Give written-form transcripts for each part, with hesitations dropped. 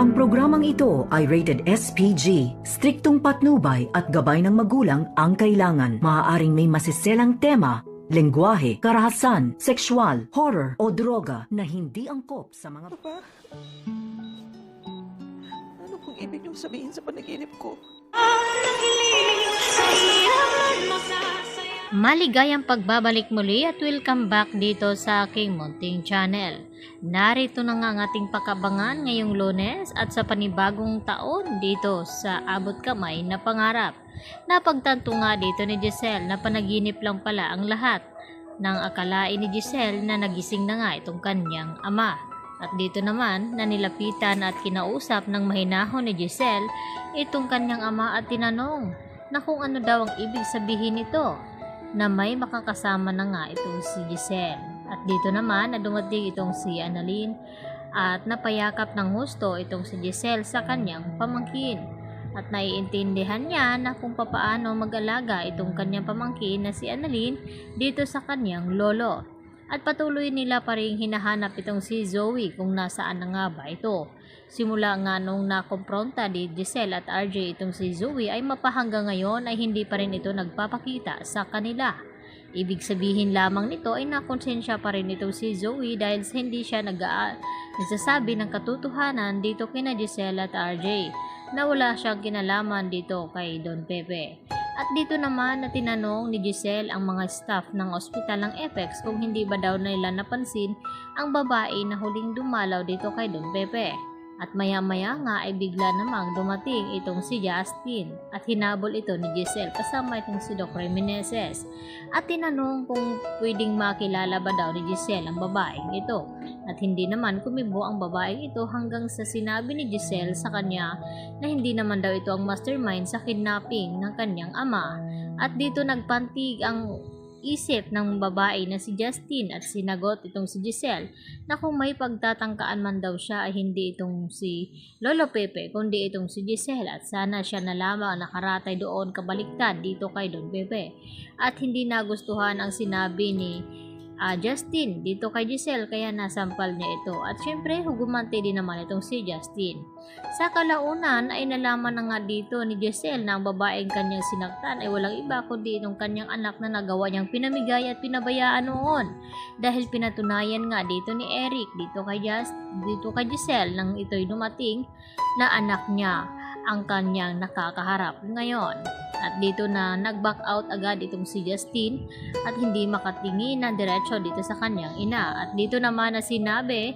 Ang programang ito ay rated SPG. Striktong patnubay at gabay ng magulang ang kailangan. Maaaring may masiselang tema, lengguwahe, karahasan, sexual, horror o droga na hindi angkop sa mga... Papa, ano pong ibig niyong sabihin sa panaginip ko? Maligayang pagbabalik muli at welcome back dito sa aking munting channel. Narito na nga ang ating pakabangan ngayong Lunes at sa panibagong taon dito sa Abot Kamay na Pangarap. Napagtanto nga dito ni Giselle na panaginip lang pala ang lahat nang akalain ni Giselle na nagising na nga itong kanyang ama. At dito naman na nilapitan at kinausap ng mahinahon ni Giselle itong kanyang ama at tinanong na kung ano daw ang ibig sabihin nito na may makakasama na nga itong si Giselle. At dito naman na dumating itong si Annalyn at napayakap ng husto itong si Giselle sa kanyang pamangkin. At naiintindihan niya na kung papaano mag-alaga itong kanyang pamangkin na si Annalyn dito sa kanyang lolo. At patuloy nila pa rin hinahanap itong si Zoe kung nasaan na nga ba ito. Simula nga nung nakompronta ni Giselle at RJ itong si Zoe ay mapahanggang ngayon ay hindi pa rin ito nagpapakita sa kanila. Ibig sabihin lamang nito ay nakonsensya pa rin itong si Zoe dahil hindi siya nagsasabi ng katotohanan dito kina Giselle at RJ na wala siyang kinalaman dito kay Don Pepe. At dito naman na tinanong ni Giselle ang mga staff ng ospital ng Apex kung hindi ba daw nila napansin ang babae na huling dumalaw dito kay Don Pepe. At maya-maya nga ay bigla namang dumating itong si Justin at hinabol ito ni Giselle kasama itong si Doc Remeneses. At tinanong kung pwedeng makilala ba daw ni Giselle ang babaeng ito. At hindi naman kumibo ang babaeng ito hanggang sa sinabi ni Giselle sa kanya na hindi naman daw ito ang mastermind sa kidnapping ng kanyang ama. At dito nagpantig ang isip ng babae na si Justin at sinagot itong si Giselle na kung may pagtatangkaan man daw siya ay hindi itong si Lolo Pepe kundi itong si Giselle at sana siya na lamang nakaratay doon kabaliktad dito kay Don Pepe. At hindi nagustuhan ang sinabi ni Justin dito kay Giselle kaya nasampal niya ito at syempre hugumante din naman itong si Justin. Sa kalaunan ay nalaman na nga dito ni Giselle na ang babaeng kanyang sinaktan ay walang iba kundi itong kanyang anak na nagawa niyang pinamigay at pinabayaan noon dahil pinatunayan nga dito ni Eric dito kay Giselle nang ito'y dumating na anak niya ang kanyang nakakaharap ngayon. At dito na nag-back out agad itong si Justin at hindi makatingin na diretso dito sa kanyang ina. At dito naman na sinabi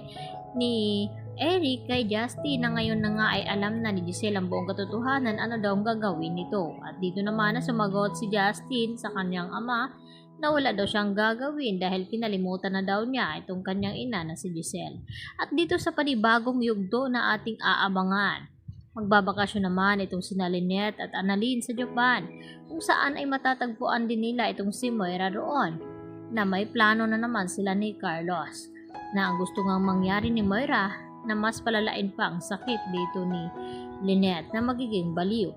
ni Eric kay Justin na ngayon na nga ay alam na ni Giselle ang buong katotohanan ano daw ang gagawin nito. At dito naman na sumagot si Justin sa kanyang ama na wala daw siyang gagawin dahil kinalimutan na daw niya itong kanyang ina na si Giselle. At dito sa panibagong yugto na ating aabangan, magbabakasyon naman itong sina Lynette at Annalyn sa Japan kung saan ay matatagpuan din nila itong si Moira roon na may plano na naman sila ni Carlos na ang gusto ngang mangyari ni Moira na mas palalain pa ang sakit dito ni Lynette na magiging baliw.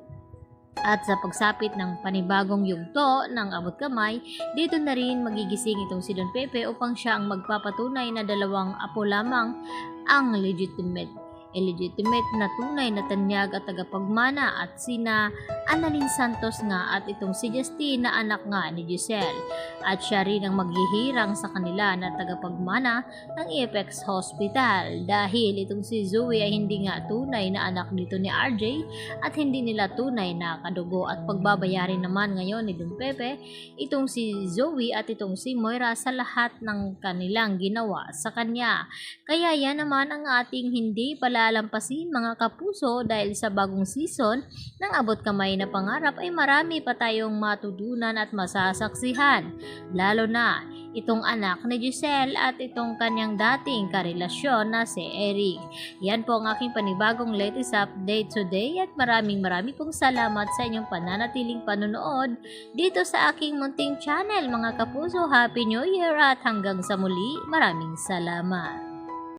At sa pagsapit ng panibagong yugto ng Abot Kamay, dito na rin magigising itong si Don Pepe upang siya ang magpapatunay na dalawang apo lamang ang illegitimate na tunay na tanyag at tagapagmana at sina Annalyn Santos nga at itong si Justin na anak nga ni Giselle. At siya rin ang maghihirang sa kanila na tagapagmana ng Apex Hospital dahil itong si Zoe ay hindi nga tunay na anak dito ni RJ at hindi nila tunay na kadugo. At pagbabayarin naman ngayon ni Don Pepe itong si Zoe at itong si Moira sa lahat ng kanilang ginawa sa kanya. Kaya yan naman ang ating hindi palalampasin mga kapuso dahil sa bagong season ng Abot Kamay na Pangarap ay marami pa tayong matutunan at masasaksihan. Lalo na itong anak ni Giselle at itong kanyang dating karelasyon na si Eric. Yan po ang aking panibagong latest update today at maraming pong salamat sa inyong pananatiling panonood dito sa aking munting channel mga kapuso. Happy New Year at hanggang sa muli, maraming salamat.